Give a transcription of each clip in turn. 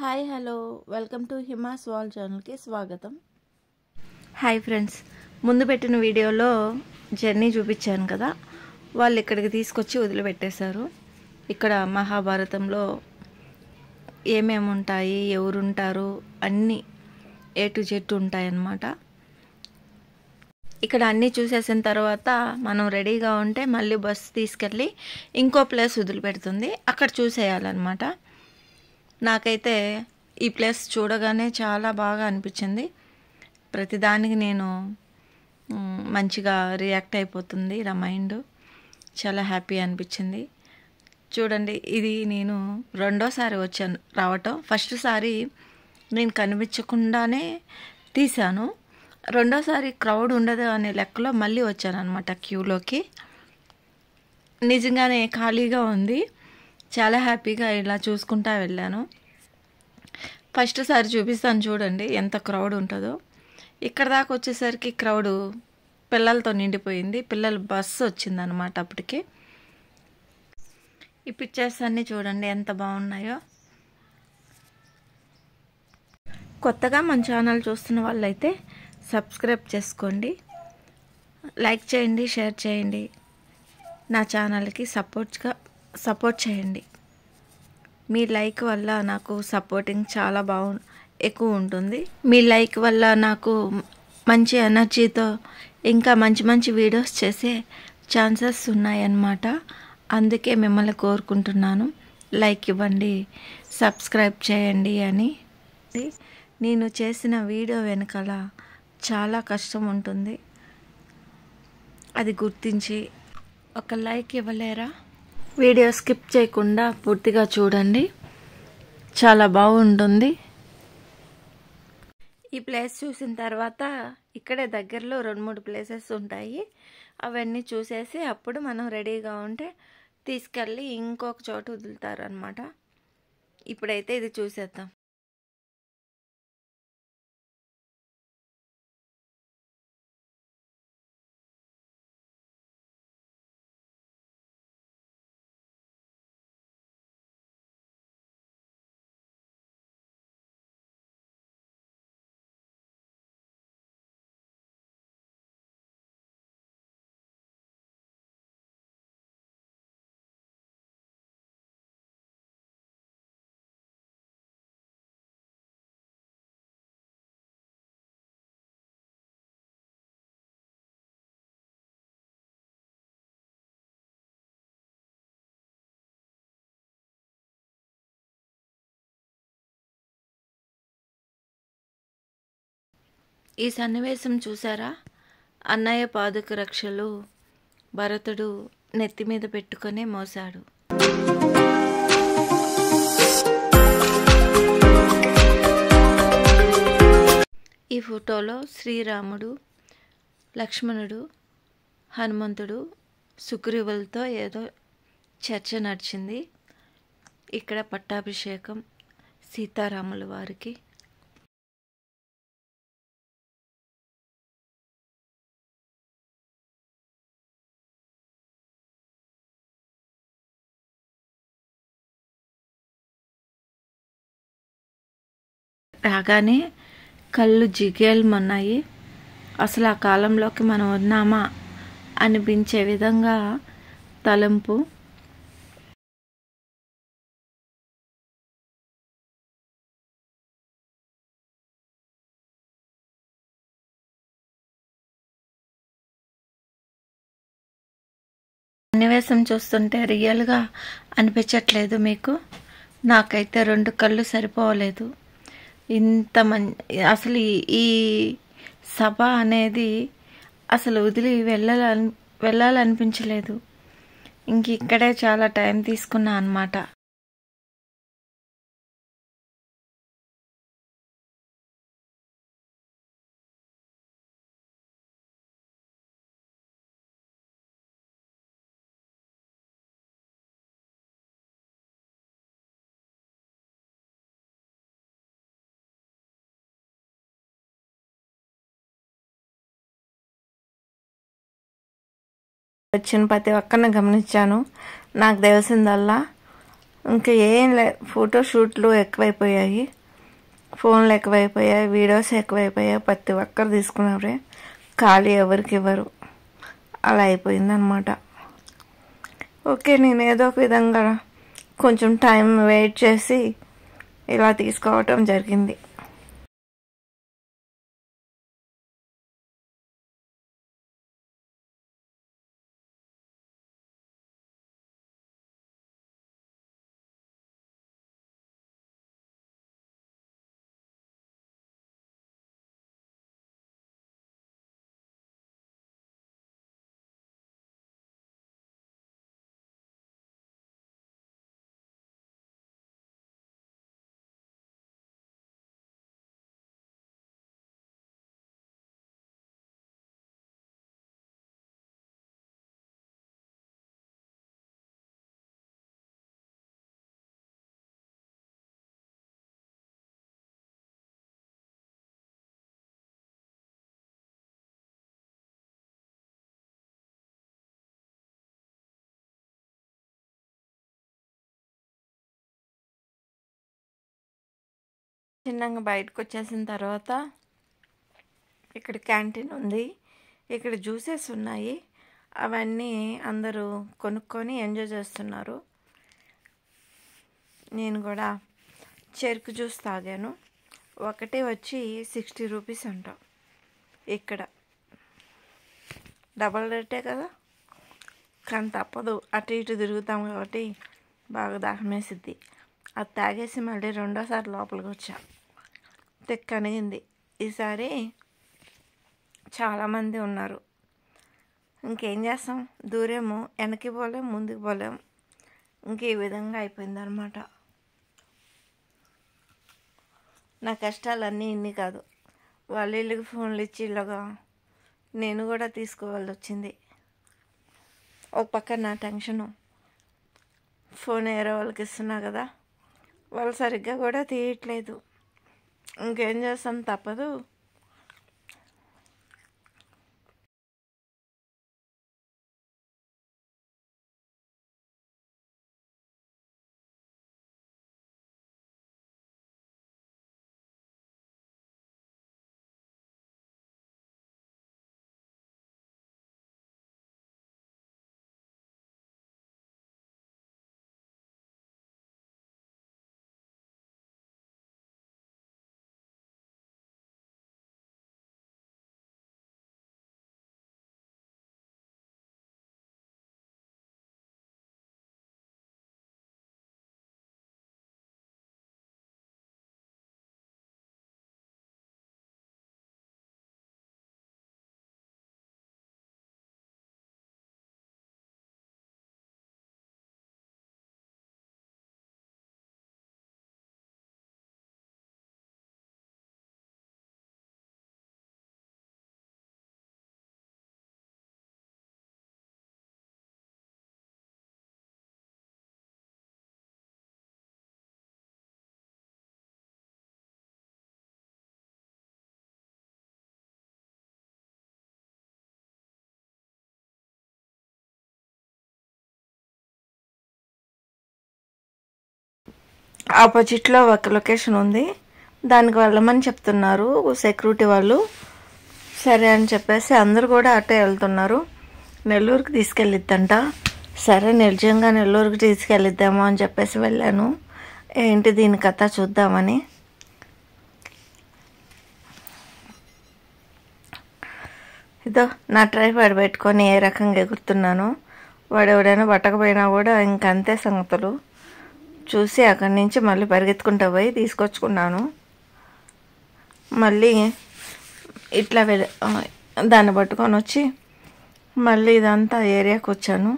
Hi hello welcome to Hima's wall ఛానల్కి స్వాగతం. Hi friends, ముందు పెట్టిన వీడియోలో జర్నీ చూపించాను కదా, వాళ్ళు ఇక్కడికి తీసుకొచ్చి వదిలిపెట్టేశారు. ఇక్కడ మహాభారతంలో ఏమేమి ఉంటాయి, ఎవరుంటారు, అన్నీ A to Z ఉంటాయన్నమాట. ఇక్కడ అన్నీ చూసేసిన తర్వాత మనం రెడీగా ఉంటే మళ్ళీ బస్సు తీసుకెళ్ళి ఇంకో ప్లేస్ వదిలిపెడుతుంది, అక్కడ చూసేయాలన్నమాట. నాకైతే ఈ ప్లేస్ చూడగానే చాలా బాగా అనిపించింది. ప్రతిదానికి నేను మంచిగా రియాక్ట్ అయిపోతుంది నా మైండ్. చాలా హ్యాపీ అనిపించింది. చూడండి, ఇది నేను రెండోసారి వచ్చాను రావటం. ఫస్ట్ సారి నేను కనిపించకుండానే తీశాను, రెండోసారి క్రౌడ్ ఉండదు అనే లెక్కలో మళ్ళీ వచ్చాను అనమాట క్యూలోకి. నిజంగానే ఖాళీగా ఉంది. చాలా హ్యాపీగా ఇలా చూసుకుంటా వెళ్ళాను. ఫస్ట్ సారి చూపిస్తాను చూడండి ఎంత క్రౌడ్ ఉంటుందో. ఇక్కడ దాకా వచ్చేసరికి క్రౌడ్ పిల్లలతో నిండిపోయింది. పిల్లల బస్సు వచ్చిందనమాట అప్పటికి. ఈ పిక్చర్స్ అన్నీ చూడండి ఎంత బాగున్నాయో. కొత్తగా మన ఛానల్ చూస్తున్న వాళ్ళైతే సబ్స్క్రైబ్ చేసుకోండి, లైక్ చేయండి, షేర్ చేయండి. నా ఛానల్కి సపోర్ట్ చేయండి. మీ లైక్ వల్ల నాకు సపోర్టింగ్ చాలా ఎక్కువ ఉంటుంది. మీ లైక్ వల్ల నాకు మంచి ఎనర్జీతో ఇంకా మంచి మంచి వీడియోస్ చేసే ఛాన్సెస్ ఉన్నాయన్నమాట. అందుకే మిమ్మల్ని కోరుకుంటున్నాను, లైక్ ఇవ్వండి, సబ్స్క్రైబ్ చేయండి అని. నేను చేసిన వీడియో వెనకాల చాలా కష్టం ఉంటుంది, అది గుర్తించి ఒక లైక్ ఇవ్వలేరా? వీడియో స్కిప్ చేయకుండా పూర్తిగా చూడండి, చాలా బాగుంటుంది. ఈ ప్లేస్ చూసిన తర్వాత ఇక్కడే దగ్గరలో 2-3 ప్లేసెస్ ఉంటాయి. అవన్నీ చూసేసి అప్పుడు మనం రెడీగా ఉంటే తీసుకెళ్ళి ఇంకొక చోట వదులుతారు అన్నమాట. ఇప్పుడైతే ఇది చూసేద్దాం. ఈ సన్నివేశం చూసారా? అన్నయ్య పాదుక రక్షలు భరతుడు నెత్తి మీద పెట్టుకునే మోసాడు. ఈ ఫోటోలో శ్రీరాముడు, లక్ష్మణుడు, హనుమంతుడు, సుగ్రీవులతో ఏదో చర్చ నడిచింది. ఇక్కడ పట్టాభిషేకం సీతారాముల వారికి. రాగానే కళ్ళు జిగేల్మన్నాయి. అసలు ఆ కాలంలోకి మనం ఉన్నామా అనిపించే విధంగా తలంపు. సన్నివేశం చూస్తుంటే రియల్గా అనిపించట్లేదు మీకు? నాకైతే 2 కళ్ళు సరిపోలేదు. అసలు ఈ సభ అనేది అసలు వదిలి వెళ్ళాలనిపించలేదు. ఇక్కడే చాలా టైం తీసుకున్నా అన్నమాట. వచ్చిన ప్రతి ఒక్కరిని గమనించాను. నాకు తెలిసిందల్లా ఇంకా ఏం లే, ఫోటోషూట్లు ఎక్కువైపోయాయి, ఫోన్లు ఎక్కువైపోయాయి, వీడియోస్ ఎక్కువైపోయాయి, ప్రతి ఒక్కరు తీసుకున్నారే, ఖాళీ ఎవరికి ఇవ్వరు, అలా అయిపోయిందనమాట. ఓకే, నేను ఏదో ఒక విధంగా కొంచెం టైం వెయిట్ చేసి ఇలా తీసుకోవటం జరిగింది. చిన్నగా బయటకు వచ్చేసిన తర్వాత ఇక్కడ క్యాంటీన్ ఉంది, ఇక్కడ జ్యూసెస్ ఉన్నాయి, అవన్నీ అందరూ కొనుక్కొని ఎంజాయ్ చేస్తున్నారు. నేను కూడా చెరుకు జ్యూస్ తాగాను. ఒకటి వచ్చి 60 రూపీస్ అంట. ఇక్కడ డబల్ రేటే కదా, కానీ తప్పదు, అటు ఇటు తిరుగుతాం కాబట్టి బాగా దాహం వేసిద్ది. అది తాగేసి మళ్ళీ రెండోసారి లోపలికి వచ్చా, తెక్కనిగింది. ఈసారి చాలామంది ఉన్నారు, ఇంకేం చేస్తాం, దూరేమో వెనక్కి పోలేం, ముందుకు పోలేం, ఇంక ఈ విధంగా అయిపోయిందనమాట. నా కష్టాలన్నీ ఇన్ని కాదు, వాళ్ళ ఇళ్ళకి ఫోన్లు ఇచ్చి ఇలాగా నేను కూడా తీసుకోవాల్సి వచ్చింది. ఒక పక్క నా టెన్షను, ఫోన్ వేరే వాళ్ళకి ఇస్తున్నా కదా, వాళ్ళు సరిగ్గా కూడా తీయట్లేదు, ఇంకేం చేస్తాం, తప్పదు. ఆపోజిట్లో ఒక లొకేషన్ ఉంది, దానికి వెళ్ళమని చెప్తున్నారు సెక్యూరిటీ వాళ్ళు. సరే అని చెప్పేసి అందరూ కూడా అటే వెళ్తున్నారు. నెల్లూరుకి తీసుకెళ్ళిద్దంట. సరే నిజంగా నెల్లూరుకి తీసుకెళ్ళిద్దామా అని చెప్పేసి వెళ్ళాను. ఏంటి దీని కథ చూద్దామని. ఇదో నా ట్రైపాడ్ పెట్టుకొని ఏ రకంగా ఎగురుతున్నాను. వాడు ఎవడైనా పట్టకపోయినా కూడా ఇంకంతే సంగతులు. చూసి అక్కడి నుంచి మళ్ళీ పరిగెత్తుకుంటూ పోయి తీసుకొచ్చుకున్నాను. మళ్ళీ ఇట్లా దాన్ని పట్టుకొని వచ్చి మళ్ళీ ఇదంతా ఏరియాకి వచ్చాను.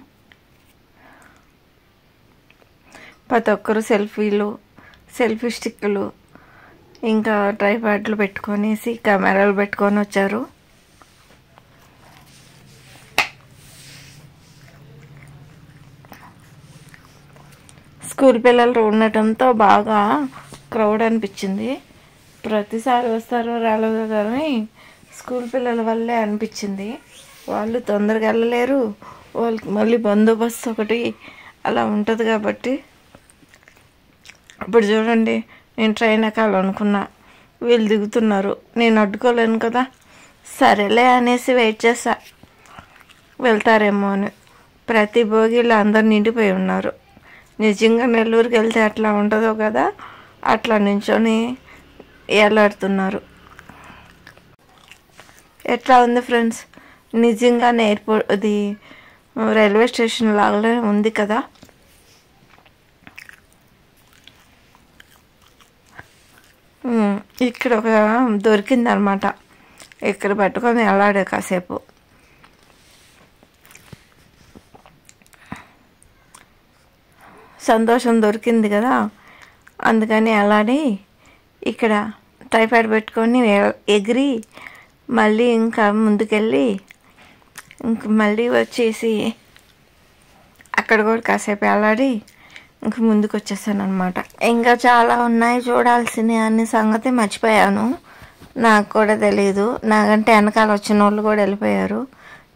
ప్రతి ఒక్కరు సెల్ఫీ స్టిక్లు ఇంకా ట్రైపాడ్లు పెట్టుకొనేసి కెమెరాలు పెట్టుకొని వచ్చారు. స్కూల్ పిల్లలు ఉండటంతో బాగా క్రౌడ్ అనిపించింది. ప్రతిసారి వస్తారో రాలేదో కానీ స్కూల్ పిల్లల వల్లే అనిపించింది. వాళ్ళు తొందరగా వెళ్ళలేరు, వాళ్ళకి మళ్ళీ బందోబస్తు ఒకటి అలా ఉంటుంది కాబట్టి ఇప్పుడు చూడండి, నేను ట్రైన్ ఎక్కాలనుకున్నా, వీళ్ళు దిగుతున్నారు, నేను అడ్డుకోలేను కదా. సరేలే అనేసి వెయిట్ చేసా, వెళ్తారేమో అని. ప్రతి భోగిలో అందరు నిండిపోయి ఉన్నారు. నిజంగా నెల్లూరుకి వెళ్తే అట్లా ఉంటుందో కదా, అట్లా నించొని ఏలాడుతున్నారు. ఎట్లా ఉంది ఫ్రెండ్స్, నిజంగానే ఎయిర్పోర్ట్ అది రైల్వే స్టేషన్ లాగానే ఉంది కదా. ఇక్కడ ఒక దొరికిందనమాట, ఇక్కడ పట్టుకొని వెళ్ళాడే కాసేపు. సంతోషం దొరికింది కదా, అందుకని అలానే ఇక్కడ ట్రైపాడ్ పెట్టుకొని ఎగిరి మళ్ళీ ఇంకా ముందుకెళ్ళి ఇంక మళ్ళీ వచ్చేసి అక్కడ కూడా కాసేపు అలాడి ఇంక ముందుకు వచ్చేసాను అనమాట. ఇంకా చాలా ఉన్నాయి చూడాల్సినవి, అన్ని సంగతి మర్చిపోయాను, నాకు కూడా తెలియదు. నాకంటే వెనకాల వచ్చిన వాళ్ళు కూడా వెళ్ళిపోయారు,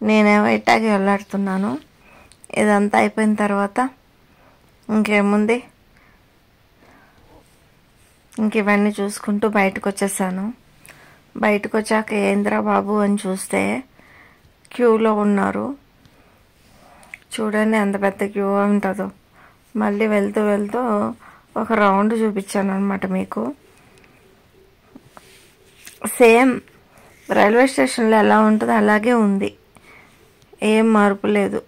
నేనేమో ఇట్టాగే వెళ్ళాడుతున్నాను. ఇదంతా అయిపోయిన తర్వాత ఇంకేముంది, ఇంక ఇవన్నీ చూసుకుంటూ బయటకు వచ్చేసాను. బయటకు వచ్చాక ఏంద్రా బాబు అని చూస్తే క్యూలో ఉన్నారు. చూడండి ఎంత పెద్ద క్యూ ఉంటుందో. మళ్ళీ వెళ్తూ వెళ్తూ ఒక రౌండ్ చూపించాను అనమాట మీకు. సేమ్ రైల్వే స్టేషన్లో ఎలా ఉంటుందో అలాగే ఉంది, ఏం మార్పు లేదు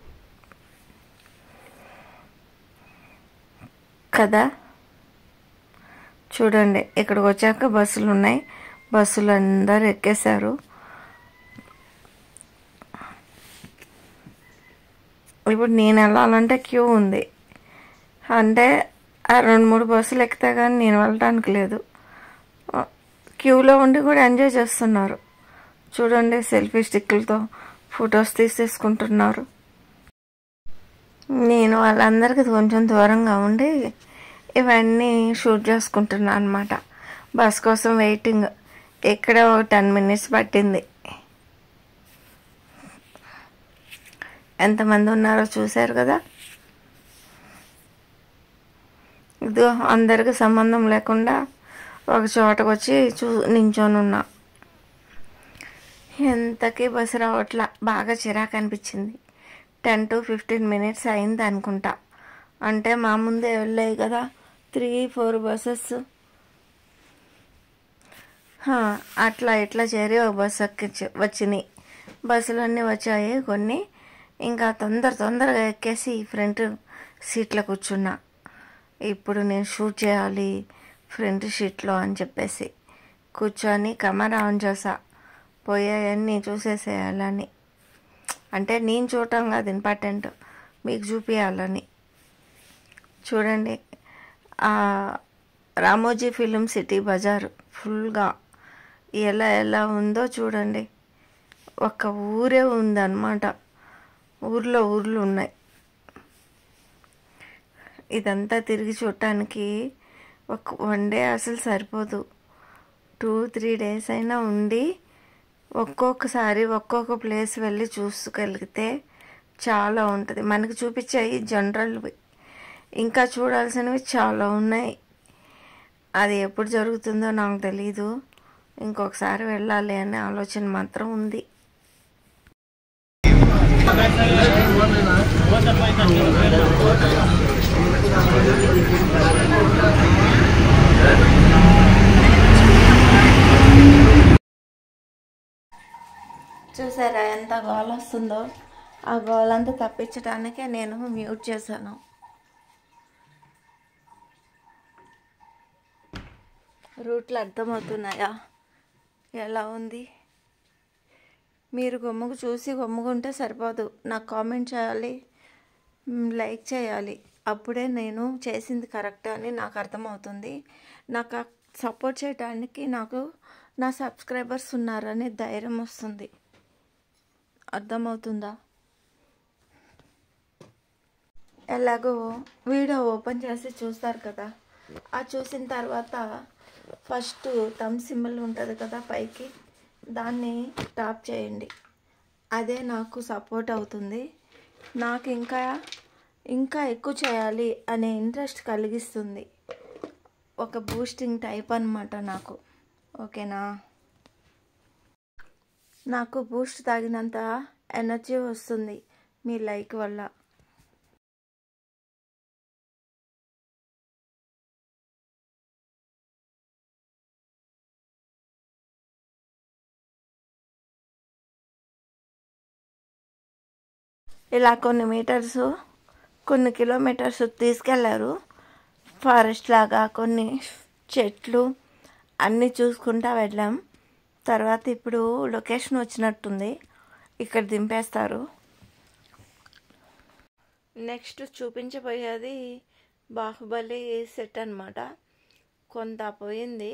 కదా. చూడండి, ఇక్కడికి వచ్చాక బస్సులు ఉన్నాయి, బస్సులు అందరు ఎక్కేశారు. ఇప్పుడు నేను వెళ్ళాలంటే క్యూ ఉంది, అంటే ఆ 2-3 బస్సులు ఎక్కితే కానీ నేను వెళ్ళటానికి లేదు. క్యూలో ఉండి కూడా ఎంజాయ్ చేస్తున్నారు. చూడండి, సెల్ఫీ స్టిక్లతో ఫొటోస్ తీసేసుకుంటున్నారు. నేను వాళ్ళందరికీ కొంచెం దూరంగా ఉండి ఇవన్నీ షూట్ చేసుకుంటున్నాను అనమాట. బస్ కోసం వెయిటింగ్, ఇక్కడ 10 minutes పట్టింది. ఎంతమంది ఉన్నారో చూశారు కదా. ఇది అందరికి సంబంధం లేకుండా ఒక చోటకు వచ్చి నించొని ఉన్నా. ఎంతకీ బస్సు రావట్లా, బాగా చిరాకు అనిపించింది. 10 to 15 minutes అయింది అనుకుంటా. అంటే మా ముందే వెళ్ళాయి కదా 3-4 బస్సెస్. అట్లా ఇట్లా చేరి ఒక బస్సు వచ్చినాయి. బస్సులు అన్నీ వచ్చాయి కొన్ని. ఇంకా తొందరగా ఎక్కేసి ఫ్రంట్ సీట్లో కూర్చున్నా. ఇప్పుడు నేను షూట్ చేయాలి ఫ్రంట్ సీట్లో అని చెప్పేసి కూర్చొని కెమెరా ఆన్ చేసా. పోయాయన్నీ చూసేసేయాలని, అంటే నేను చూడటం కాదు ఇంపార్టెంట్, మీకు చూపించాలని. చూడండి, రామోజీ ఫిలిం సిటీ బజార్ ఫుల్గా ఎలా ఉందో చూడండి. ఒక ఊరే ఉందన్నమాట, ఊర్లు ఉన్నాయి. ఇదంతా తిరిగి చూడటానికి ఒక 1 day అసలు సరిపోదు. 2-3 days అయినా ఉండి ఒక్కొక్కసారి ఒక్కొక్క ప్లేస్ వెళ్ళి చూసుకెళ్తే చాలా ఉంటుంది. మనకి చూపించాయి జనరల్వి, ఇంకా చూడాల్సినవి చాలా ఉన్నాయి. అది ఎప్పుడు జరుగుతుందో నాకు తెలీదు. ఇంకొకసారి వెళ్ళాలి అనే ఆలోచన మాత్రం ఉంది. చూసారా ఎంత గోల వస్తుందో. ఆ గోలంతా తప్పించడానికే నేను మ్యూట్ చేశాను. రూట్లు అర్థమవుతున్నాయా ఎలా ఉంది? మీరు గమ్ముకుంటే సరిపోదు, నాకు కామెంట్ చేయాలి, లైక్ చేయాలి. అప్పుడే నేను చేసింది కరెక్ట్ అని నాకు అర్థమవుతుంది. నాకు సపోర్ట్ చేయడానికి నాకు నా సబ్స్క్రైబర్స్ ఉన్నారనే ధైర్యం వస్తుంది. అర్థమవుతుందా? ఎలాగో వీడియో ఓపెన్ చేసి చూస్తారు కదా, ఆ చూసిన తర్వాత ఫస్ట్ థమ్ సింబల్ ఉంటుంది కదా పైకి, దాన్ని టాప్ చేయండి. అదే నాకు సపోర్ట్ అవుతుంది. నాకు ఇంకా ఎక్కువ చేయాలి అనే ఇంట్రెస్ట్ కలిగిస్తుంది. ఒక బూస్టింగ్ టైప్ అనమాట నాకు. ఓకేనా, నాకు బూస్ట్ తాగినంత ఎనర్జీ వస్తుంది మీ లైక్ వల్ల. ఇలా కొన్ని కిలోమీటర్స్ తీసుకెళ్లారు. ఫారెస్ట్ లాగా కొన్ని చెట్లు అన్నీ చూసుకుంటా వెళ్ళాం. తర్వాత ఇప్పుడు లొకేషన్ వచ్చినట్టుంది, ఇక్కడ దింపేస్తారు. నెక్స్ట్ చూపించబోయేది బాహుబలి సెట్ అన్నమాట. కొంత పోయింది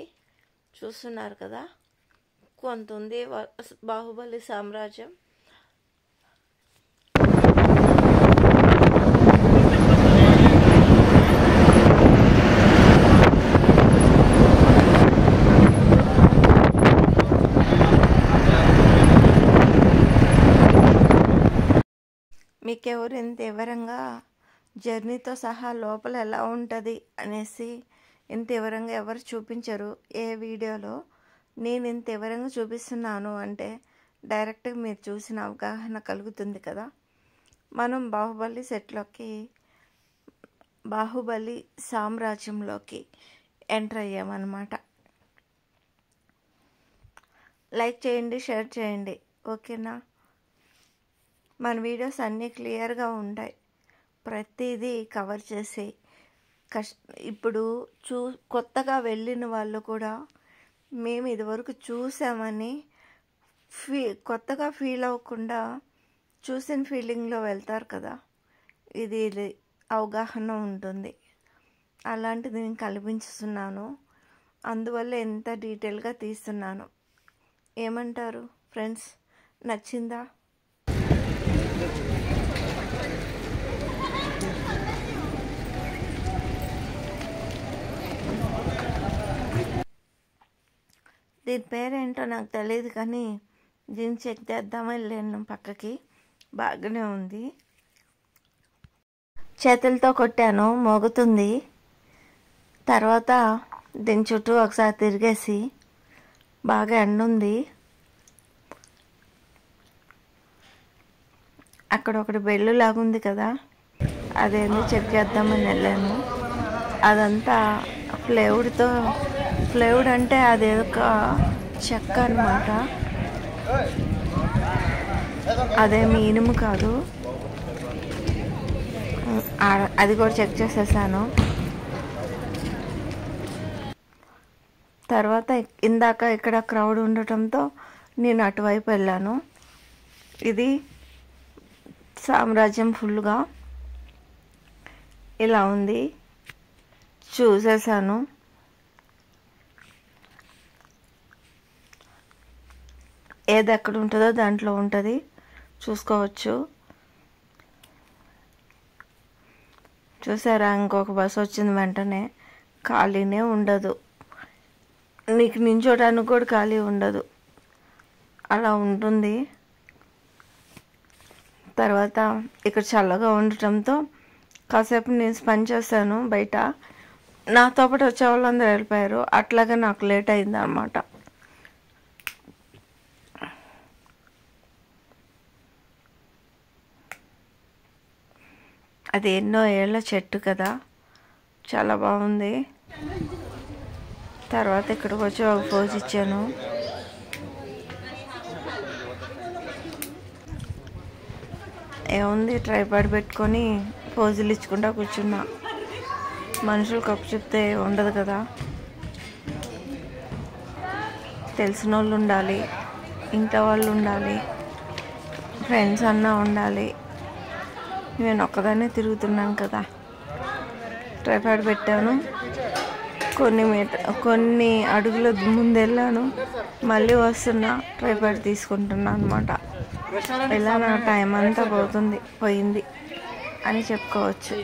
చూస్తున్నారు కదా, కొంత ఉంది బాహుబలి సామ్రాజ్యం. మీకెవరు ఇంత వివరంగా జర్నీతో సహా లోపల ఎలా ఉంటుంది అనేసి ఇంత వివరంగా ఎవరు చూపించరు ఏ వీడియోలో. నేను ఇంత వివరంగా చూపిస్తున్నాను అంటే డైరెక్ట్గా మీరు చూసిన అవగాహన కలుగుతుంది కదా. మనం బాహుబలి సెట్లోకి, బాహుబలి సామ్రాజ్యంలోకి ఎంటర్ అయ్యామన్నమాట. లైక్ చేయండి, షేర్ చేయండి, ఓకేనా. మన వీడియోస్ అన్నీ క్లియర్గా ఉంటాయి, ప్రతిదీ కవర్ చేసి. ఇప్పుడు కొత్తగా వెళ్ళిన వాళ్ళు కూడా మేము ఇదివరకు చూసామని కొత్తగా ఫీల్ అవ్వకుండా చూసిన ఫీలింగ్లో వెళ్తారు కదా, ఇది అవగాహన ఉంటుంది. అలాంటిది నేను కల్పించుతున్నాను, అందువల్ల ఎంత డీటెయిల్గా తీస్తున్నాను. ఏమంటారు ఫ్రెండ్స్, నచ్చిందా? దీని పేరేంటో నాకు తెలియదు, కానీ దీన్ని చెక్ చేద్దామని వెళ్ళాను పక్కకి. బాగానే ఉంది, చేతులతో కొట్టాను, మోగుతుంది. తర్వాత దీని చుట్టూ ఒకసారి తిరిగేసి, బాగా ఎండ ఉంది, అక్కడ ఒకటి బెల్లు లాగుంది కదా, అదేందో చెక్ చేద్దామని వెళ్ళాను. అదంతా ఫ్లైవుడ్ అంటే అది ఒక చెక్క అన్నమాట, అదేమి ఇనుము కాదు. అది కూడా చెక్ చేసేసాను. తర్వాత ఇందాక ఇక్కడ క్రౌడ్ ఉండటంతో నేను అటువైపు వెళ్ళాను. ఇది సామ్రాజ్యం ఫుల్గా ఇలా ఉంది, చూసేసాను. ఏది ఎక్కడ ఉంటుందో దాంట్లో ఉంటుంది, చూసుకోవచ్చు. చూసారా, ఇంకొక బస్సు వచ్చింది, వెంటనే ఖాళీనే ఉండదు, నీకు నించోడానికి కూడా ఖాళీ ఉండదు, అలా ఉంటుంది. తర్వాత ఇక్కడ చల్లగా ఉండటంతో కాసేపు నేను స్పెండ్ చేశాను బయట. నాతో పాటు వచ్చే వాళ్ళందరూ వెళ్ళిపోయారు, అట్లాగే నాకు లేట్ అయింది అన్నమాట. అది ఎన్నో ఏళ్ళ చెట్టు కదా, చాలా బాగుంది. తర్వాత ఇక్కడికి వచ్చి ఒక పోజ్ ఇచ్చాను. ఏముంది, ట్రైపాడ్ పెట్టుకొని పోజులు ఇచ్చుకుంటా కూర్చున్నా. మనుషులు కప్పు చెప్తే ఉండదు కదా, తెలిసిన వాళ్ళు ఉండాలి, ఇంట్లో వాళ్ళు ఉండాలి, ఫ్రెండ్స్ అన్నా ఉండాలి. నేను ఒక్కదాన్నే తిరుగుతున్నాను కదా. ట్రైపాడ్ పెట్టాను, కొన్ని అడుగులు ముందెళ్ళాను, మళ్ళీ వస్తున్నా, ట్రైపాడ్ తీసుకుంటున్నా అనమాట. ఇలా నా టైం అంతా పోయింది అని చెప్పుకోవచ్చు.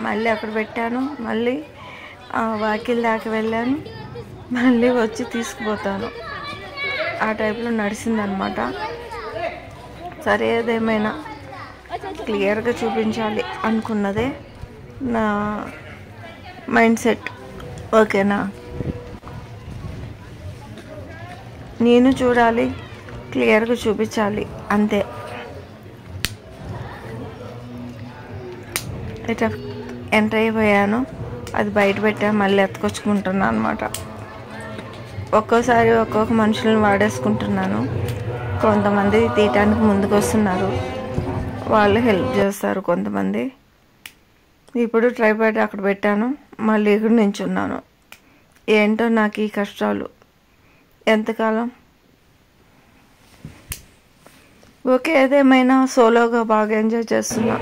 మళ్ళీ అక్కడ పెట్టాను, మళ్ళీ వాకిల్ దాకా వెళ్ళాను, మళ్ళీ వచ్చి తీసుకుపోతాను. ఆ టైప్లో నడిచిందనమాట. సరే, ఏదేమైనా క్లియర్గా చూపించాలి అనుకున్నదే నా మైండ్ సెట్. ఓకేనా? నేను చూడాలి, క్లియర్గా చూపించాలి అంతే. ఇట్లా ఎంటర్ అయిపోయాను, అది బయట పెట్టా, మళ్ళీ ఎత్తుకొచ్చుకుంటున్నాను అనమాట. ఒక్కోసారి ఒక్కొక్క మనుషులను వాడేసుకుంటున్నాను. కొంతమంది తీయటానికి ముందుకు వస్తున్నారు, వాళ్ళు హెల్ప్ చేస్తారు కొంతమంది. ఇప్పుడు ట్రైపాడ్ అక్కడ పెట్టాను, మళ్ళీ ఇక్కడ నించున్నాను. ఏంటో నాకు ఈ కష్టాలు ఎంతకాలం. ఓకే, ఏదేమైనా సోలోగా బాగా ఎంజాయ్ చేస్తున్నా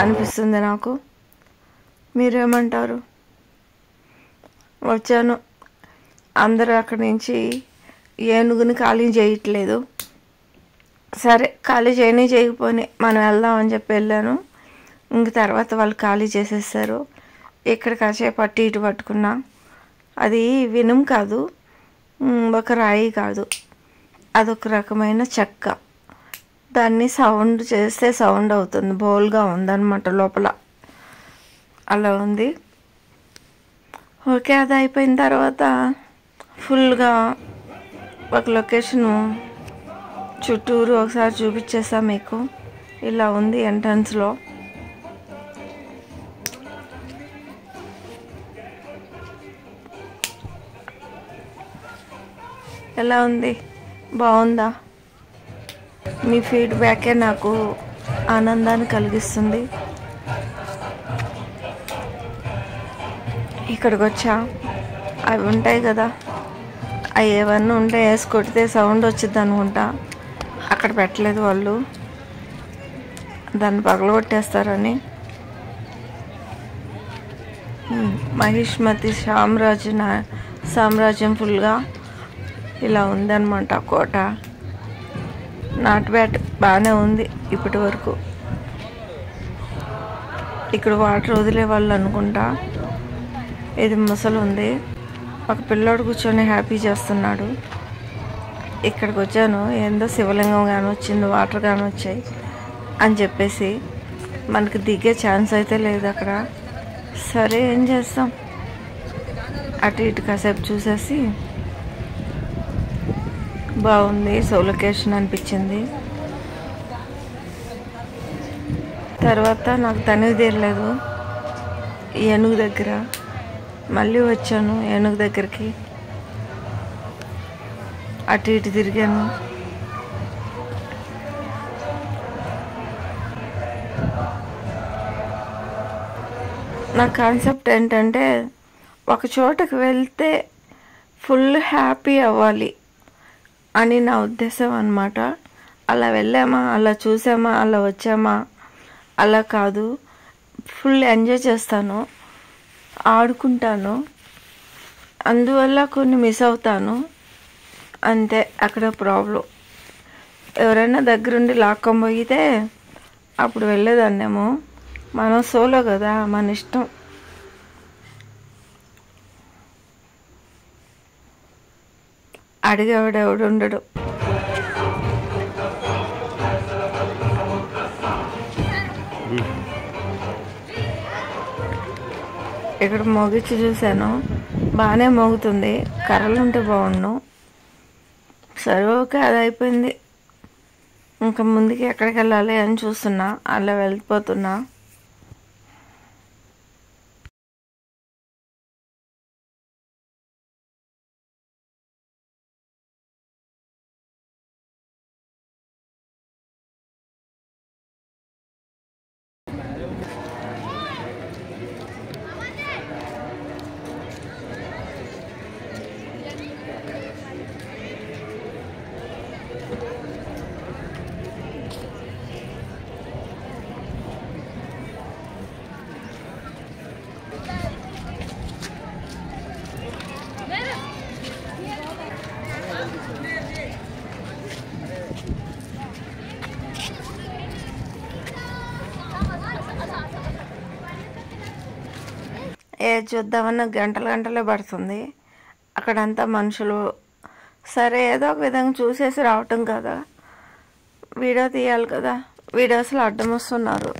అనిపిస్తుంది నాకు. మీరేమంటారు? వచ్చాను, అందరూ అక్కడి నుంచి ఏనుగుని ఖాళీ చేయట్లేదు. సరే, ఖాళీ చేయకపోని మనం వెళ్దాం అని చెప్పి వెళ్ళాను. ఇంక తర్వాత వాళ్ళు ఖాళీ చేసేసారు. ఇక్కడ కాసేపు అటు ఇటు పట్టుకున్నా. అది వినుం కాదు, ఒక రాయి కాదు, అదొక రకమైన చెక్క. దాన్ని సౌండ్ చేస్తే సౌండ్ అవుతుంది, బోల్గా ఉందన్నమాట లోపల, అలా ఉంది. ఓకే, అది అయిపోయిన తర్వాత ఫుల్గా ఒక లొకేషను చుట్టూరు ఒకసారి చూపించేసా మీకు. ఇలా ఉంది ఎంట్రన్స్లో. ఎలా ఉంది? బాగుందా? మీ ఫీడ్బ్యాకే నాకు ఆనందాన్ని కలిగిస్తుంది. ఇక్కడికి వచ్చా, అవి ఉంటాయి కదా, అవి ఏమన్నా ఉంటే వేసి కొడితే సౌండ్ వచ్చింది అనుకుంటా. అక్కడ పెట్టలేదు వాళ్ళు, దాన్ని పగలగొట్టేస్తారని. మహిష్మతి సామ్రాజ్యం ఫుల్గా ఇలా ఉందన్నమాట కోట. నాట్ బ్యాడ్, బాగానే ఉంది ఇప్పటి వరకు. ఇక్కడ వాటర్ వదిలే వాళ్ళు అనుకుంటా. ఇది ముసలు ఉంది, ఒక పిల్లోడు కూర్చొని హ్యాపీ చేస్తున్నాడు. ఇక్కడికి వచ్చాను, ఏందో శివలింగం కానీ వచ్చింది, వాటర్ కానీ వచ్చాయి అని చెప్పేసి. మనకి దిగే ఛాన్స్ అయితే లేదు అక్కడ. సరే, ఏం చేస్తాం, అటు ఇటు కాసేపు చూసేసి బాగుంది, సో లొకేషన్ అనిపించింది. తర్వాత నాకు తనివి తీరలేదు ఏనుగు దగ్గర. మళ్ళీ వచ్చాను ఏనుగు దగ్గరికి, అటు ఇటు తిరిగాను. నా కాన్సెప్ట్ ఏంటంటే, ఒక చోటకు వెళ్తే ఫుల్ హ్యాపీ అవ్వాలి అని నా ఉద్దేశం అన్నమాట. అలా వెళ్ళామా, అలా చూసామా, అలా వచ్చామా, అలా కాదు. ఫుల్ ఎంజాయ్ చేస్తాను, ఆడుకుంటాను, అందువల్ల కొన్ని మిస్ అవుతాను అంతే. అక్కడ ప్రాబ్లం. ఎవరైనా దగ్గరుండి లాక్కొని పోయితే అప్పుడు వెళ్ళేదాన్నేమో. మనం సోలో కదా, మన ఇష్టం. అడిగేవాడు ఉండడు. ఇక్కడ మోగిచ్చి చూశాను, బాగానే మోగుతుంది. కర్రలు ఉంటే బాగుండు. సరే, ఓకే, అది అయిపోయింది. ఇంకా ముందుకి ఎక్కడికి వెళ్ళాలి అని చూస్తున్నా, అలా వెళ్ళిపోతున్నా. చూద్దామన్నా గంటలే పడుతుంది. అక్కడంతా మనుషులు. సరే, ఏదో ఒక విధంగా చూసేసి రావటం కదా, వీడియో తీయాలి కదా, వీడియోస్లో అడ్డం వస్తున్నారు.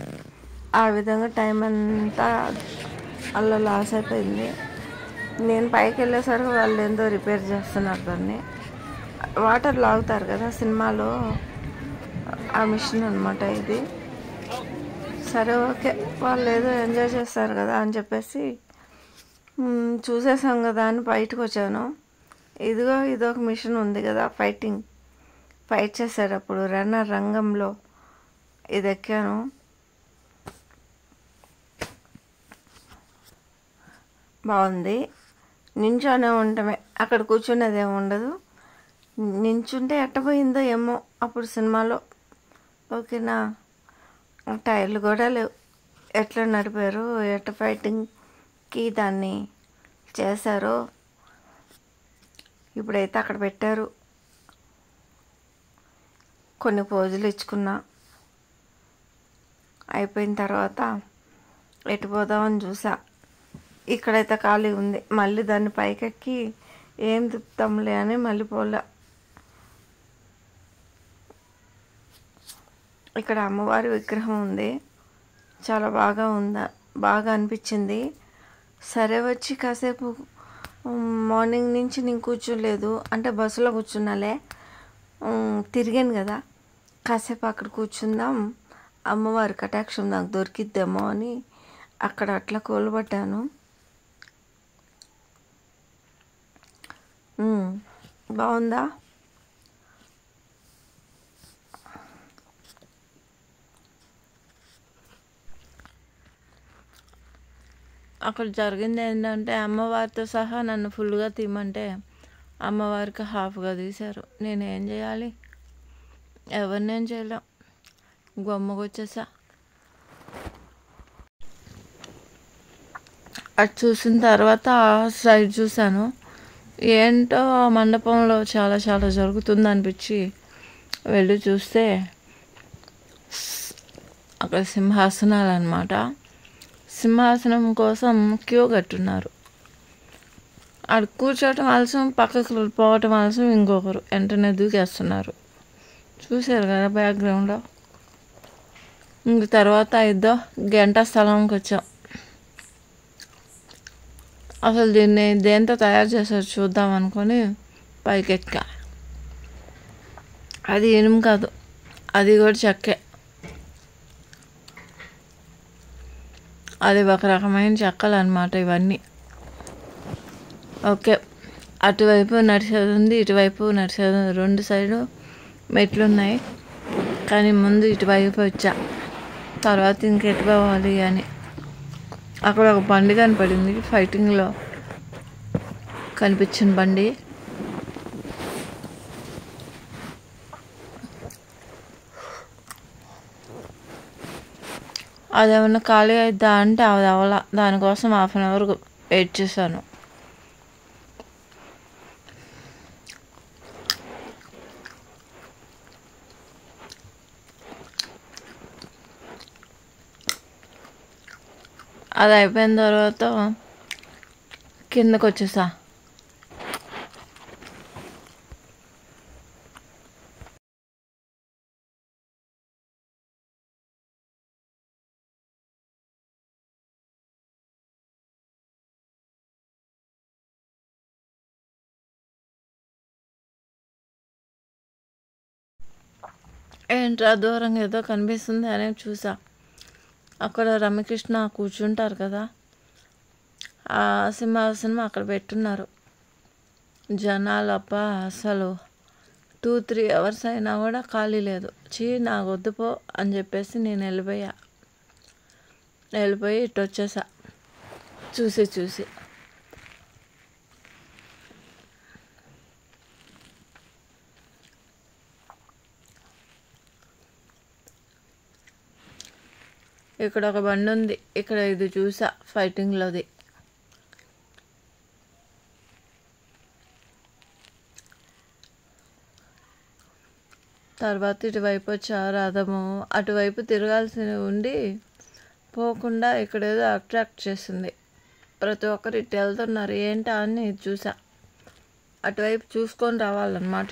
ఆ విధంగా టైం అంతా అలా లాస్ అయిపోయింది. నేను పైకి వెళ్ళేసరికి వాళ్ళు ఏందో రిపేర్ చేస్తున్నారు దాన్ని. వాటర్ లాగుతారు కదా సినిమాలో, ఆ మిషన్ అనమాట ఇది. సరే ఓకే, వాళ్ళు ఏదో ఎంజాయ్ చేస్తారు కదా అని చెప్పేసి చూసేసాం కదా అని బయటకు వచ్చాను. ఇదిగో ఇదొక మిషన్ ఉంది కదా, ఫైట్ చేసేటప్పుడు రంగంలో ఇది ఎక్కాను. బాగుంది. నించోనే ఉండటమే, అక్కడ కూర్చునేది ఏమి ఉండదు. నించుంటే ఎట్టపోయిందో ఏమో అప్పుడు సినిమాలో. ఓకేనా, టైర్లు కూడా లేవు. ఎట్లా నడిపారు, ఎట్లా ఫైటింగ్కి దాన్ని చేశారో. ఇప్పుడైతే అక్కడ పెట్టారు. కొన్ని పోజులు ఇచ్చుకున్నా. అయిపోయిన తర్వాత ఎటు పోదామని చూసా. ఇక్కడైతే ఖాళీ ఉంది. మళ్ళీ దాన్ని పైకెక్కి ఏం తిప్పుతాంలే అని మళ్ళీ పోలే. ఇక్కడ అమ్మవారి విగ్రహం ఉంది, చాలా బాగా అనిపించింది. సరే వచ్చి కాసేపు మార్నింగ్ నుంచి నేను కూర్చోలేదు, అంటే బస్సులో కూర్చున్నాలే, తిరిగాను కదా, కాసేపు అక్కడ కూర్చుందాం, అమ్మవారి కటాక్షం నాకు దొరికిద్దేమో అని అక్కడ అట్లా కూలబట్టాను. బాగుందా? అక్కడ జరిగింది ఏంటంటే, అమ్మవారితో సహా నన్ను ఫుల్గా తీయమంటే అమ్మవారికి హాఫ్గా తీశారు. నేనేం చేయాలి, ఎవరినేం చేయలేం, గొమ్మకొచ్చేసా. అది చూసిన తర్వాత సైడ్ చూశాను. ఏంటో ఆ మండపంలో చాలా చాలా జరుగుతుంది అనిపించి వెళ్ళి చూస్తే అక్కడ సింహాసనాలు అన్నమాట. సింహాసనం కోసం క్యూ కట్టున్నారు. అక్కడ కూర్చోవటం ఆలస్యం, పక్కకు పోవటం ఆలస్యం, ఇంకొకరు వెంటనే దూకేస్తున్నారు. చూశారు కదా బ్యాక్గ్రౌండ్లో. ఇంక తర్వాత గంట స్థలంకి వచ్చాం. అసలు దీన్ని దేంతో తయారు చేశారు చూద్దాం అనుకొని పైకి ఎక్కా. అది ఇనుము కాదు, అది కూడా చెక్కే. అది ఒక రకమైన చెక్కలు అన్నమాట ఇవన్నీ. ఓకే, అటువైపు నడిచేది ఉంది, ఇటువైపు నడిచేది ఉంది. 2 సైడు మెట్లు ఉన్నాయి. కానీ ముందు ఇటువైపు వచ్చా, తర్వాత ఇంకెటు పోవాలి అని. అక్కడ ఒక బండి కనపడింది, ఫైటింగ్లో కనిపించిన బండి. అదేమన్నా ఖాళీ అయిద్దా అంటే అది అవలా. దానికోసం 1/2 అవర్ వెయిట్ చేశాను. అది అయిపోయిన తర్వాత కిందకు వచ్చేసా. ఏంట్రా దూరంగా ఏదో కనిపిస్తుంది అని చూసా. అక్కడ రమ్యకృష్ణ కూర్చుంటారు కదా, ఆ సింహాసనం అక్కడ పెట్టున్నారు. జనాలు అబ్బా అసలు 2-3 అవర్స్ అయినా కూడా ఖాళీ లేదు. నాకు వద్దుపో అని చెప్పేసి నేను వెళ్ళిపోయి ఇటు వచ్చేసా చూసి. ఇక్కడ ఒక బండి ఉంది, ఇక్కడ ఇది చూసా ఫైటింగ్లోది. తర్వాత ఇటువైపు వచ్చా రథము. అటువైపు తిరగాల్సి ఉండి పోకుండా ఇక్కడ ఏదో అట్రాక్ట్ చేసింది. ప్రతి ఒక్కరు ఇటు వెళ్తున్నారు ఏంటా అని ఇది చూసా. అటువైపు చూసుకొని రావాలన్నమాట.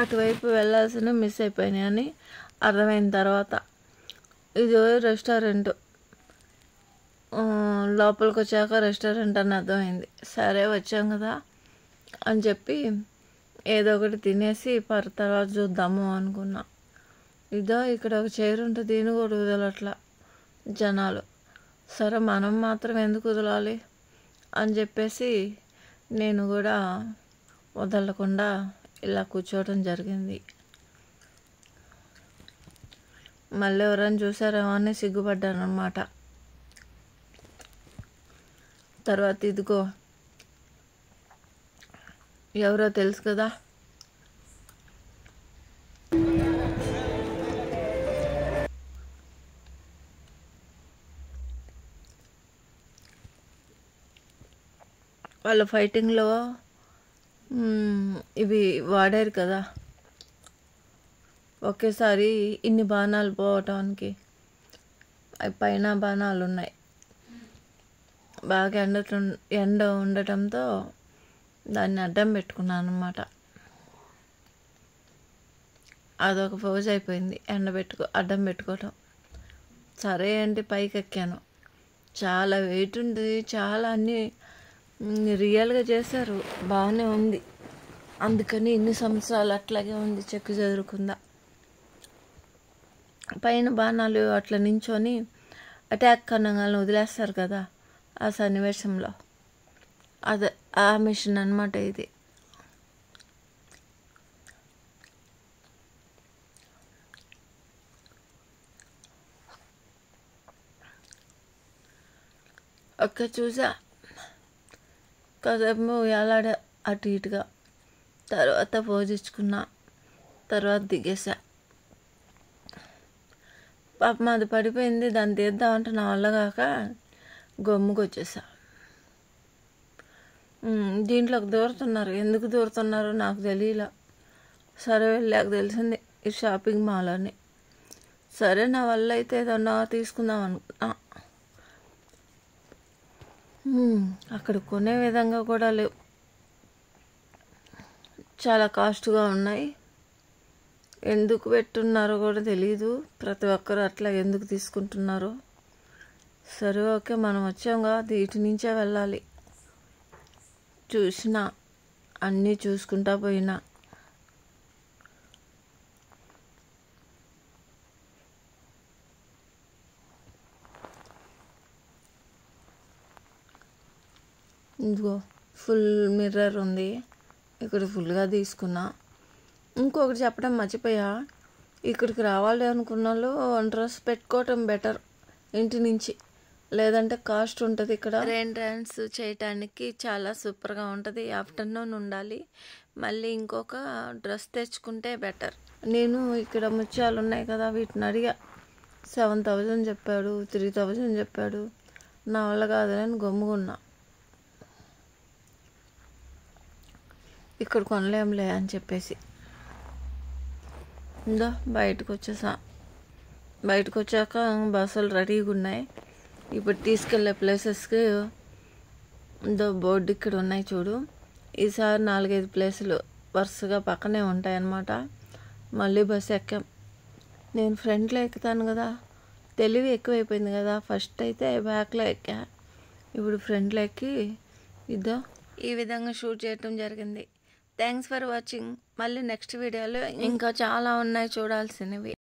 అటువైపు వెళ్ళాల్సిన మిస్ అయిపోయినాయి అని అర్థమైన తర్వాత ఇది రెస్టారెంట్. లోపలికి వచ్చాక రెస్టారెంట్ అని అర్థమైంది. సరే వచ్చాం కదా అని చెప్పి ఏదో ఒకటి తినేసి తర్వాత చూద్దాము అనుకున్నా. ఇదో ఇక్కడ ఒక చైర్ ఉంటుంది, దీని కూడా వదలట్లా జనాలు. సరే మనం మాత్రం ఎందుకు వదలాలి అని చెప్పేసి నేను కూడా వదలకుండా ఇలా కూర్చోవడం జరిగింది. మళ్ళీ ఎవరైనా చూసారేమో అని సిగ్గుపడ్డాను అన్నమాట. తర్వాత ఇదిగో ఎవరో తెలుసు కదా, వాళ్ళ ఫైటింగ్లో ఇవి వాడారు కదా, ఒకేసారి ఇన్ని బాణాలు పోవటానికి. పైన బాణాలు ఉన్నాయి. బాగా ఎండ ఉండటంతో దాన్ని అడ్డం పెట్టుకున్నాను అన్నమాట. అదొక ఫౌజ్ అయిపోయింది, అడ్డం పెట్టుకోవటం. సరే అంటే పైకి ఎక్కాను. చాలా వెయిట్ ఉంది, చాలా అన్నీ రియల్గా చేశారు, బాగానే ఉంది. అందుకని ఇన్ని సంవత్సరాలు అట్లాగే ఉంది, చెక్కు చెదురుకుందా. పైన బాణాలు అట్లా నించొని అటాక్ అనగానే వదిలేస్తారు కదా, ఆ సన్నివేశంలో అదే ఆ మిషన్ అన్నమాట ఇది. చూసా కాసేపు ఎలాడ అటు ఇటుగా, తర్వాత పోజించుకున్నా, తర్వాత దిగేసా. పాపం అది పడిపోయింది, దాన్ని తీద్దామంటే నా వల్ల కాక గమ్ముకు వచ్చేసా. దీంట్లోకి దూరుతున్నారు, ఎందుకు దూరుతున్నారో నాకు తెలియలా. సరే వెళ్ళాక తెలిసింది ఈ షాపింగ్ మాల్ అని. సరే నా వల్ల అయితే ఏదన్నా తీసుకుందాం అనుకున్నా. అక్కడ కొనే విధంగా కూడా లేవు, చాలా కాస్ట్గా ఉన్నాయి. ఎందుకు పెట్టున్నారో కూడా తెలీదు, ప్రతి ఒక్కరు అట్లా ఎందుకు తీసుకుంటున్నారో. సరే ఓకే, మనం వచ్చాంగా, ఇటు నుంచే వెళ్ళాలి. చూసినా అన్నీ చూసుకుంటా పోయినా. ఇదిగో ఫుల్ మిర్రర్ ఉంది, ఇక్కడ ఫుల్గా తీసుకున్నా. ఇంకొకటి చెప్పడం మర్చిపోయా, ఇక్కడికి రావాలి అనుకున్న వాళ్ళు డ్రెస్ పెట్టుకోవటం బెటర్ ఇంటి నుంచి, లేదంటే కాస్ట్ ఉంటుంది. ఇక్కడ రెయిన్ డ్యాన్స్ చేయటానికి చాలా సూపర్గా ఉంటుంది. ఆఫ్టర్నూన్ ఉండాలి, మళ్ళీ ఇంకొక డ్రెస్ తెచ్చుకుంటే బెటర్. నేను ఇక్కడ ముత్యాలు ఉన్నాయి కదా, వీటిని అడిగా. 7,000 చెప్పాడు, 3,000 చెప్పాడు. నా వల్ల కాదని గమ్ముకున్నా. ఇక్కడ కొనలేంలే అని చెప్పేసి ఇందో బయటకు వచ్చేసా. బయటకు వచ్చాక బస్సులు రెడీగా ఉన్నాయి. ఇప్పుడు తీసుకెళ్ళే ప్లేసెస్కి ఇందో బోర్డు ఇక్కడ ఉన్నాయి చూడు. ఈసారి 4-5 ప్లేసులు వరుసగా పక్కనే ఉంటాయి అన్నమాట. మళ్ళీ బస్సు ఎక్కాం. నేను ఫ్రంట్లో ఎక్కుతాను కదా, తెలివి ఎక్కువైపోయింది కదా. ఫస్ట్ అయితే బ్యాక్లో ఎక్కా, ఇప్పుడు ఫ్రంట్లో ఎక్కి ఇదో ఈ విధంగా షూట్ చేయటం జరిగింది. Thanks for watching. మళ్ళీ నెక్స్ట్ వీడియోలో ఇంకా చాలా ఉన్నాయి చూడాల్సినవి.